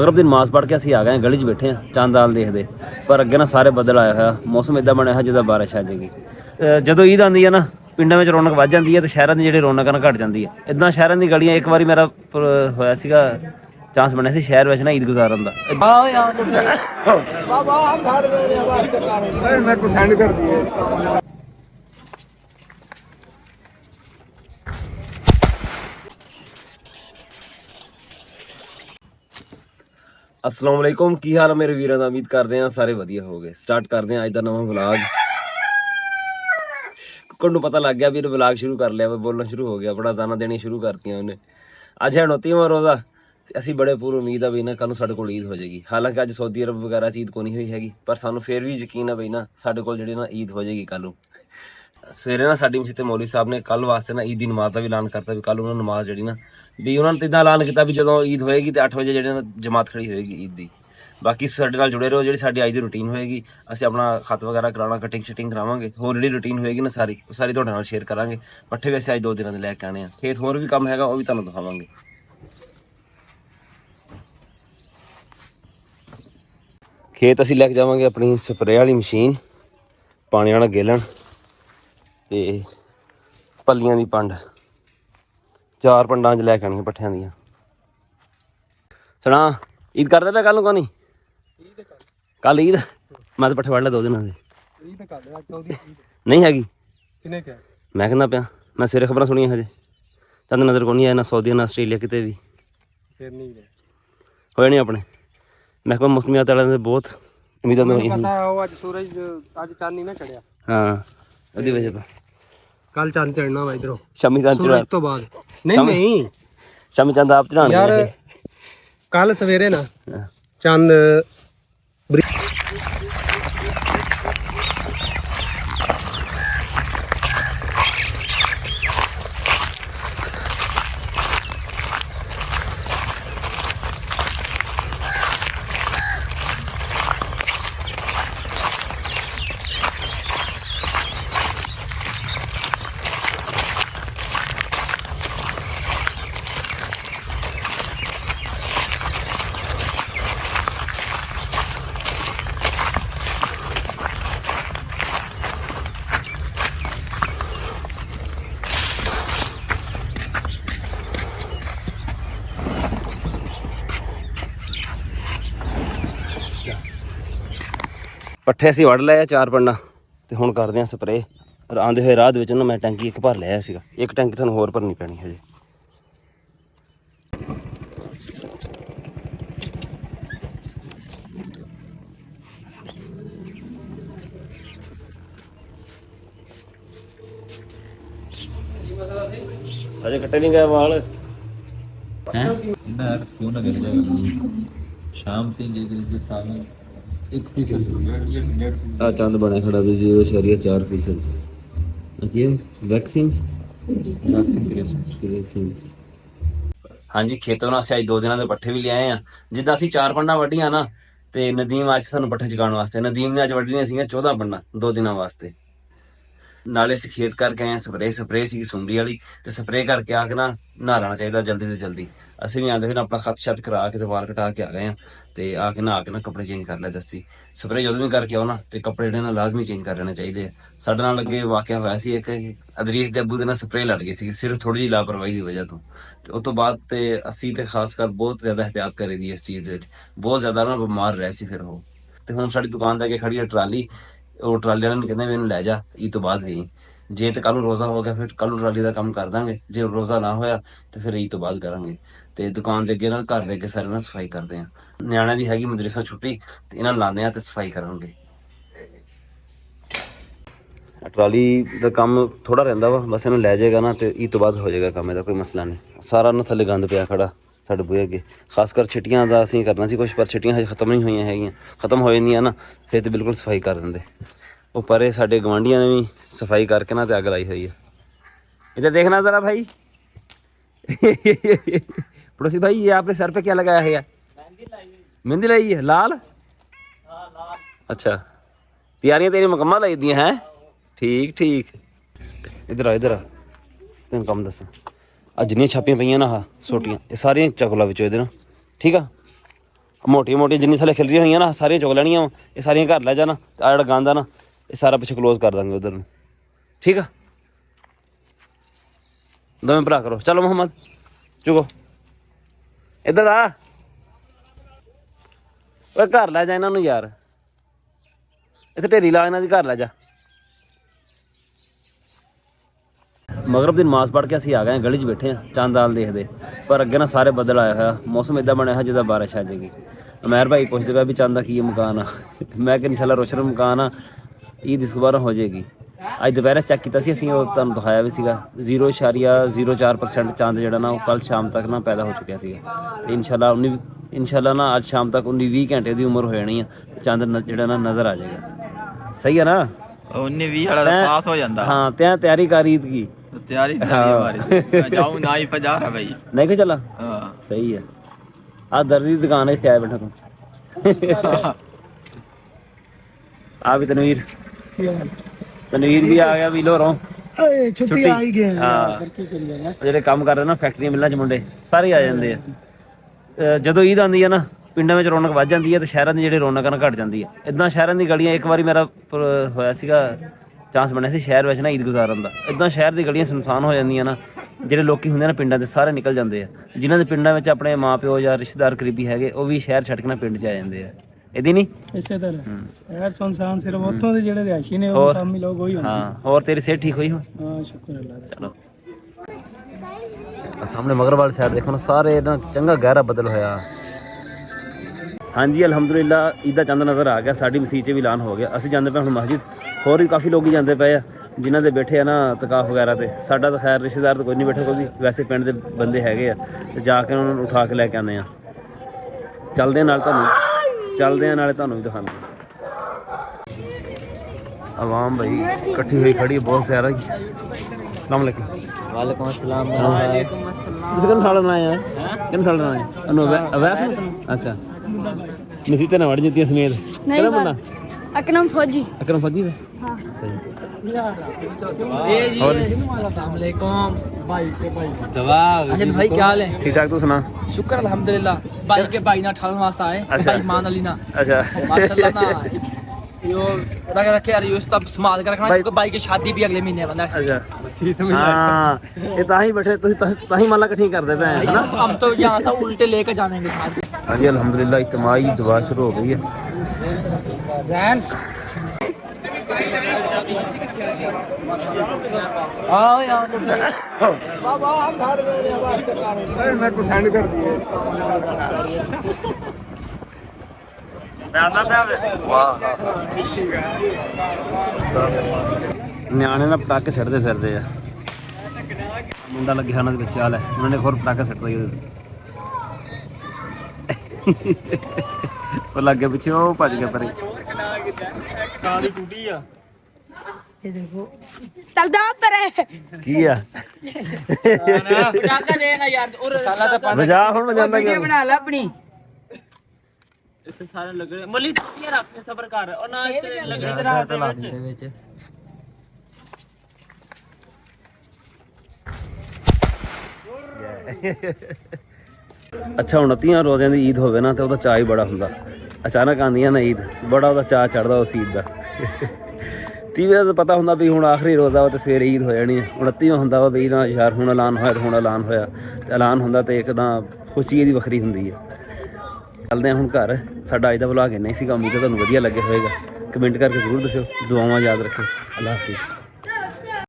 ਮਗਰਬ ਦੀ ਨਮਾਜ਼ ਪੜ੍ਹ ਕੇ ਅਸੀਂ ਆ ਗਏ ਗਲੀ 'ਚ ਬੈਠੇ ਹਾਂ ਚੰਦ ਆਲ ਦੇਖਦੇ, ਪਰ ਅੱਗੇ ਨਾ ਸਾਰੇ ਬੱਦਲ ਆਇਆ ਹੋਇਆ, ਮੌਸਮ ਇੱਦਾਂ ਬਣਿਆ ਹੋਇਆ ਜਿੱਦਾਂ ਬਾਰਿਸ਼ ਆ ਜਾਏਗੀ। ਜਦੋਂ ਈਦ ਆਉਂਦੀ ਹੈ ਨਾ ਪਿੰਡਾਂ ਵਿੱਚ ਰੌਣਕ ਵੱਧ ਜਾਂਦੀ ਹੈ ਤੇ ਸ਼ਹਿਰਾਂ ਦੀ ਜਿਹੜੀ ਰੌਣਕ ਨਾ ਘੱਟ ਜਾਂਦੀ ਹੈ। ਇੱਦਾਂ ਸ਼ਹਿਰਾਂ ਦੀ ਗਲੀਆਂ, ਇੱਕ ਵਾਰੀ ਮੇਰਾ ਹੋਇਆ ਸੀਗਾ ਚਾਂਸ ਬਣਿਆ ਸੀ ਸ਼ਹਿਰ ਵਿੱਚ ਨਾ ਈਦ ਗੁਜ਼ਾਰਨ ਦਾ। अस्सलाम वालेकुम, की हाल है मेरे वीरां दा? उम्मीद करते हैं सारे वधिया हो गए। स्टार्ट करते हैं अज दा नवां व्लॉग। कुक्कड़ नूं पता लग गया भी व्लॉग शुरू कर लिया, बोलना शुरू हो गया, बड़ा जाना देनी शुरू करती उन्हें। अज है 29वां रोज़ा, असी बड़े पूरी उम्मीद है भी ना कल साढ़े कोल ईद हो जाएगी। हालांकि अज सऊदी अरब वगैरह ईद को नहीं हुई हैगी, पर सानू फिर भी यकीन है बई ना साढ़े कोल जिहड़ी ना ईद हो जाएगी कल। सवेरे ना साडी मसीत मौलवी साहब ने कल वास्ते ना ईद की नमाज का भी ऐलान करता भी कल उन्होंने नमाज जी ना भी उन्होंने इदा ऐलान किया भी जो ईद होएगी तो 8 बजे जी जमात खड़ी होएगी ईद की। बाकी साडे नाल जुड़े रहो, जी साडी अज की रूटीन होएगी, असीं अपना खत वगैरह कराना, कटिंग शटिंग करावांगे, होर जी रूटीन होएगी ना सारी तुहाडे नाल शेयर करांगे। पट्ठे वैसे अज 2 दिनों के लैके आने, खेत होर भी काम हैगा, वो भी तुहानूं दिखावांगे। खेत असीं लैके जावांगे अपनी स्प्रे वाली मशीन, पानी वाला गेलन ते पल्लियां दी पंड, 4 पंडां च लैके आनियां पट्ठियां दियां। सुना ईद करदे पे कल को नहीं? कल ईद मैं तो पट्ठे वड़ लै 2 दिनों के नहीं हैगी। मैं कहना पिया मैं सवेरे खबर सुनिया हजे चंद नज़र को नहीं आया ना सऊदी ना आस्ट्रेलिया किते भी होए नहीं अपने। मैं कहा मौसमियात वाले बहुत उम्मीदां हाँ ਉਹਦੀ ਵਜ੍ਹਾ ਤੋਂ कल चंद चढ़ना वा इधरों शामी चंद चढ़ा तो बाद नहीं शामी चंद आप चढ़ाने यार कल सवेरे ना चंद पट्ठे असीं वड़ लए 4 पंडां ते हुण करदे आ स्प्रे। आंदे होए राह दे विच ना मैं टैंकी एक भर लिया सीगा, एक टैंकी सानूं होर भरनी पैनी हजे। अजे कट्टे नहीं गए वाल हैं ਸਕੂਨ ਨਾ ਕਰ ਸ਼ਾਮ 3 ਜੇ ਸਾਲ 1% आ चंद बने खड़ा भी 0.4% वैक्सीन हाँ जी। खेतों अस अज 2 दिनों के पट्ठे भी लियाए हैं। जिदा असीं 4 पंडां वड्डियां ना तो नदीम अज सानूं पट्ठे चकाउण वास्ते, नदीम ने अज वड्डणियां सीगियां 14 पंडां 2 दिनों वास्ते। नाले असीं खेत करके आए स्प्रे सी सुंडी वाली, तो स्प्रे करके आके ना नहा लेना चाहिए जल्दी तो जल्दी। असीं भी आंदे फिर अपना खत शत करा के वाल कटा के आ गए हैं, तो आके नहा के ना कपड़े चेंज कर लिया दस्ती। स्प्रे जो भी करके आओ ना तो कपड़े जो ना लाजमी चेंज कर लेने चाहिए। साडे नाल अगे वाकया होया सी एक अदरीस दे अब्बू दे ना स्प्रे लड़ गई सी सिर्फ थोड़ी जी लापरवाही की वजह तो उस तो बाद तो असीं ते खास कर बहुत ज़्यादा एहतियात करी दी इस चीज़ दे, बहुत ज़्यादा ना बीमार रहे सी। फिर वो तो हुण साडी दुकान दे अगे खड़ी है ट्राली, वो ट्राली वाले ने कहंदे मैनूं लै जा ईद तो बाद गई जे तो कल रोज़ा हो गया फिर कल ट्राली का काम कर देंगे, जे रोज़ा ना होया तो फिर ईद तो बाद करांगे। तो दुकान के अगे ना घर के अगे सारे ना सफाई करते हैं। न्याणिਆਂ ਦੀ हैगी मदरसा छुट्टी तो इन्हां नूं लाने तो सफाई करांगे। ट्राली का काम थोड़ा रहिंदा वा, बस इन्हूं लै जाएगा ना तो ईद तो बाद हो जाएगा काम, इसदा कोई मसला नहीं। सारा ना थल्ले गंद पिया खड़ा साडे बूहे अगे, खासकर छिट्टियां दा असीं करना सी कुछ, पर छिट्टियां हजे खत्म नहीं होईयां हैगियां। खत्म हो जांदियां ना फिर तो बिल्कुल सफाई कर देंदे। वो परे साडे गवांढियां ने भी सफाई करके ना तो अग लाई हुई है। इधर देखना ज़रा भाई पड़ोसी भाई, ये आपने सर पे क्या लगाया है? मेहंदी लाई है लाल। अच्छा तैयारियां तेरी मुकम्मल लाई दी हैं? ठीक ठीक। इधर आ तेन कम दसा आ जिन्नियां छापियां पईयां ना छोटियां ये सारियां चक ला विचों इधर, ठीक आ। ਮੋਟੀਆਂ ਮੋਟੀਆਂ ਜਿੰਨੀ ਥੱਲੇ ਖਿਲਰੀਆਂ ਹੋਈਆਂ ਨਾ ਸਾਰੀਆਂ ਚੁੱਕ ਲੈਣੀਆਂ ਵਾ। ਇਹ ਸਾਰੀਆਂ ਘਰ ਲੈ ਜਾਣਾ, ਆ ਜਿਹੜਾ ਗੰਦ ਆ ਨਾ ਇਹ ਸਾਰਾ ਪਿੱਛੇ ਕਲੋਜ਼ ਕਰ ਦਾਂਗੇ ਉਧਰ ਨੂੰ, ਠੀਕ ਆ। ਦੋਵੇਂ ਭਰਾ ਕਰੋ, ਚਲੋ ਮੁਹੰਮਦ ਚੁਕੋ ਇੱਧਰ ਆ। ਓਏ ਘਰ ਲੈ ਜਾ ਇਹਨਾਂ ਨੂੰ ਯਾਰ, ਇੱਥੇ ਢੇਰੀ ਲਾ ਇਹਨਾਂ ਦੀ, ਘਰ ਲੈ ਜਾ। ਮਗਰਬ ਦੀ ਨਮਾਜ਼ ਪੜ੍ਹ ਕੇ ਅਸੀਂ ਆ ਗਏ ਗਲੀ 'ਚ ਬੈਠੇ ਹਾਂ ਚੰਦ ਆਲ ਦੇਖਦੇ, ਪਰ ਅੱਗੇ ਨਾ ਸਾਰੇ ਬੱਦਲ ਆਇਆ ਹੋਇਆ, ਮੌਸਮ ਇੱਦਾਂ ਬਣਿਆ ਹੋਇਆ ਜਿੱਦਾਂ ਬਾਰਿਸ਼ ਆ ਜਾਏਗੀ। ਅਮੈਰ ਭਾਈ ਪੁੱਛਦੇ ਪਿਆ ਵੀ ਚੰਦ ਦਾ ਕੀ ਮਕਾਨ ਆ, ਮੈਂ ਕਿਹਾ ਇਨਸ਼ਾਅੱਲਾ ਰੋਸ਼ਨ ਮਕਾਨ ਆ, ਈਦ ਇਸ ਵਾਰ ਹੋ ਜਾਏਗੀ। ਅੱਜ ਦੁਪਹਿਰੇ ਚੈੱਕ ਕੀਤਾ ਸੀ ਅਸੀਂ, ਉਹ ਤੁਹਾਨੂੰ ਦਿਖਾਇਆ ਵੀ ਸੀਗਾ 0.04% ਚੰਦ ਜਿਹੜਾ ਨਾ ਉਹ ਕੱਲ੍ਹ ਸ਼ਾਮ ਤੱਕ ਨਾ ਪੈਦਾ ਹੋ ਚੁੱਕਿਆ ਸੀਗਾ। ਤੇ ਇਨਸ਼ਾਅੱਲਾ ਨਾ ਅੱਜ ਸ਼ਾਮ ਤੱਕ 19-20 ਘੰਟੇ ਦੀ ਉਮਰ ਹੋ ਜਾਣੀ ਆ, ਚੰਦ ਜਿਹੜਾ ਨਾ ਨਜ਼ਰ ਆ ਜਾਏਗਾ। ਸਹੀ ਹੈ ਨਾ, 19-20 ਵਾਲਾ ਪਾਸ ਹੋ ਜਾਂਦਾ। ਹਾਂ ਤਿਆਂ ਤਿਆਰੀ ਕਰ ਈਦ ਕੀ तैयारी जाऊं ना ही 50 है भाई नहीं को चला। हाँ सही है। आ दर्जी की दुकान है, क्या है बैठा तुम आ भी तनवीर भी आ गया भी लो रहा छुट्टी आ ही गए। हाँ ਜਿਹੜੇ ਕੰਮ ਕਰ ਰਹੇ ਨਾ ਫੈਕਟਰੀਆਂ ਮਿਲਾਂ 'ਚ ਮੁੰਡੇ ਸਾਰੇ ਆ ਜਾਂਦੇ ਆ। ਜਦੋਂ ਈਦ ਆਉਂਦੀ ਆ ਨਾ ਪਿੰਡਾਂ ਵਿੱਚ ਰੌਣਕ ਵੱਧ ਜਾਂਦੀ ਹੈ ਤੇ ਸ਼ਹਿਰਾਂ ਦੀ ਜਿਹੜੀ ਰੌਣਕ ਆ ਨਾ ਘਟ ਜਾਂਦੀ ਹੈ। ਇੱਦਾਂ ਸ਼ਹਿਰਾਂ ਦੀ ਗਲੀਆਂ, ਇੱਕ ਵਾਰੀ ਮੇਰਾ ਹੋਇਆ ਸੀਗਾ ਚਾਂਸ ਬਣਿਆ ਸੀ ਸ਼ਹਿਰ ਵਿੱਚ ਨਾ ਈਦ ਗੁਜ਼ਾਰਨ ਦਾ, ਇੱਦਾਂ ਸ਼ਹਿਰ ਦੀ ਗਲੀਆਂ ਸੁਨਸਾਨ ਹੋ ਜਾਂਦੀਆਂ ਨਾ, ਜਿਹੜੇ ਲੋਕੀ ਹੁੰਦੇ ਨਾ ਪਿੰਡਾਂ ਦੇ ਸਾਰੇ ਨਿਕਲ ਜਾਂਦੇ ਆ। ਜਿਨ੍ਹਾਂ ਦੇ ਪਿੰਡਾਂ ਵਿੱਚ ਆਪਣੇ ਮਾਂ ਪਿਓ ਜਾਂ ਰਿਸ਼ਤੇਦਾਰ ਕਰੀਬੀ ਹੈਗੇ ਉਹ ਵੀ ਸ਼ਹਿਰ ਛੱਡ ਕੇ ਨਾ ਪਿੰਡ 'ਚ ਆ ਜਾਂਦੇ ਆ। ਇਹਦੀ ਨਹੀਂ ਇਸੇ ਤਰ੍ਹਾਂ ਯਾਰ ਸੁਨਸਾਨ ਸਿਰਫ ਉੱਥੋਂ ਦੇ ਜਿਹੜੇ ਰਿਹਾਇਸ਼ੀ ਨੇ ਉਹ ਕੰਮ ਹੀ ਲੋਕ ਹੋਈ ਹੁੰਦੇ। ਹਾਂ ਹੋਰ ਤੇਰੀ ਸਿਹਤ ਠੀਕ ਹੋਈ ਹੁਣ? ਹਾਂ ਸ਼ੁਕਰ ਅੱਲਾਹ ਦਾ। ਚਲੋ ਸਾਹਮਣੇ ਮਗਰਬ ਵਾਲੀ ਸਾਈਡ ਦੇਖੋ ਨਾ, ਸਾਰੇ ਨਾ ਚੰਗਾ ਗਹਿਰਾ ਬੱਦਲ ਹੋਇਆ। ਹਾਂਜੀ ਅਲਹਮਦੁਲਿਲਾ ਈਦ ਦਾ ਚੰਦ ਨਜ਼ਰ ਆ ਗਿਆ, ਸਾਡੀ ਮਸੀਤ 'ਚ ਵੀ ਐਲਾਨ ਹੋ ਗਿਆ। ਅਸੀਂ ਜਾਂਦੇ ਪਏ ਹੁਣ ਮਸਜਿਦ, ਹੋਰ ਵੀ ਕਾਫੀ ਲੋਕ ਜਾਂਦੇ ਪਏ ਆ ਜਿਨ੍ਹਾਂ ਦੇ ਬੈਠੇ ਆ ਨਾ ਤਕਾਫ ਵਗੈਰਾ ਤੇ। ਸਾਡਾ ਤਾਂ ਖੈਰ ਰਿਸ਼ਤੇਦਾਰ ਤਾਂ ਕੋਈ ਨਹੀਂ ਬੈਠਾ, ਕੋਈ ਵੈਸੇ ਪਿੰਡ ਦੇ ਬੰਦੇ ਹੈਗੇ ਆ, ਤੇ ਜਾ ਕੇ ਉਹਨਾਂ ਨੂੰ ਉਠਾ ਕੇ ਲੈ ਕੇ ਆਉਂਦੇ ਆ। ਚੱਲਦੇ ਨਾਲ ਚੱਲਦੇ ਆ ਨਾਲੇ ਤੁਹਾਨੂੰ ਵੀ ਦਿਖਾਉਂਦੇ। ਆਵਾਮ ਭਾਈ ਇਕੱਠੀ ਹੋਈ ਖੜੀ ਬਹੁਤ ਜ਼ਿਆਦਾ। अस्सलाम वालेकुम। वालेकुम अस्सलाम। वालेकुम अस्सलाम। किस कन खाना बनाया है? किन खाना बनाया? अनु अवैस। अच्छा निसी ते ना वड़ जती समेत नहीं बना अकरम फौजी। अकरम फौजी है। हां सही। ये जी अस्सलाम वालेकुम भाई के भाई दवा अजन भाई क्या हाल है? ठीक ठाक तू सुना? शुक्र अल्हम्दुलिल्लाह। भाई के भाई ना ठाल वास्ता आए भाई मान अली ना। अच्छा माशाल्लाह ना यो रखे यार, यो सब संभाल कर रखना क्योंकि भाई की शादी भी अगले महीने है। अच्छा हां ये ताही बैठे ताही माला इकट्ठी कर दे पे है ना। हम तो यहां से उल्टे लेकर जाएंगे साथ। हां जी अल्हम्दुलिल्लाह इज्तिमाई दुआ शुरू हो गई है। रैन आओ यार बाबा हम घर में आवाज कर रहे हैं, मेरे को सेंड कर दिए। ਨਿਆਣੇ ਨਾ ਪਟਾਕੇ ਛੱਡਦੇ ਫਿਰਦੇ ਆ। ਮੁੰਡਾ ਲੱਗਿਆ ਉਹਨਾਂ ਦੇ ਵਿੱਚ ਹਾਲ ਹੈ, ਉਹਨਾਂ ਨੇ ਹੋਰ ਪਟਾਕੇ ਛੱਡਦਾ ਹੀ ਉਹ ਲੱਗੇ ਪਿੱਛੇ ਉਹ ਭੱਜ ਗਿਆ ਪਰੇ। ਕਾਂ ਦੀ ਟੂਟੀ ਆ ये देखो चलदा परे ਕੀ ਆ पटाखा देना यार और साला तो ਵਜਾ ਹੁਣ ਵਜਾਉਂਦਾ ਕਿਉਂ? बना ले अपनी ਇੱਥੇ ਸਾਰੇ ਲੱਗੇ ਮੱਲੀ ਟੁੱਟੀਆਂ ਰੱਖ ਕੇ ਸਬਰ ਕਰ, ਉਹ ਨਾ ਇੱਥੇ ਲੱਗਣੀ ਤੇ ਰਾਤ ਦੇ ਵਿੱਚ। ਅੱਛਾ 29 ਰੋਜ਼ਿਆਂ ਦੀ ਈਦ ਹੋਵੇ ਨਾ ਤੇ ਉਹਦਾ ਚਾਅ ਹੀ ਬੜਾ ਹੁੰਦਾ। ਅਚਾਨਕ ਆਉਂਦੀਆਂ ਨਾ ਈਦ, ਬੜਾ ਉਹਦਾ ਚਾਅ ਚੜ੍ਹਦਾ ਉਸ ਈਦ ਦਾ। 30 ਦਾ ਪਤਾ ਹੁੰਦਾ ਵੀ ਹੁਣ ਆਖਰੀ ਰੋਜ਼ਾ ਵਾ ਤੇ ਸਵੇਰੇ ਈਦ ਹੋ ਜਾਣੀ ਹੈ। 29ਵਾਂ ਹੁੰਦਾ ਵਾ ਵੀ ਨਾ ਯਾਰ ਹੁਣ ਐਲਾਨ ਹੋਇਆ ਤੇ ਹੁਣ ਐਲਾਨ ਹੋਇਆ, ਤੇ ਐਲਾਨ ਹੁੰਦਾ ਤੇ ਇੱਕ ਨਾ ਖੁਸ਼ੀ ਇਹਦੀ ਵੱਖਰੀ ਹੁੰਦੀ ਹੈ। ਚੱਲਦੇ ਹਾਂ ਹੁਣ ਘਰ। ਸਾਡਾ ਅੱਜ ਦਾ ਵਲੌਗ ਇੰਨਾ ਹੀ ਸੀਗਾ, ਉਮੀਦ ਹੈ ਤੁਹਾਨੂੰ ਵਧੀਆ ਲੱਗਿਆ ਹੋਵੇਗਾ। ਕਮੈਂਟ ਕਰਕੇ ਜ਼ਰੂਰ ਦੱਸਿਓ, ਦੁਆਵਾਂ ਯਾਦ ਰੱਖਿਓ। ਅੱਲਾਹ ਹਾਫਿਜ਼।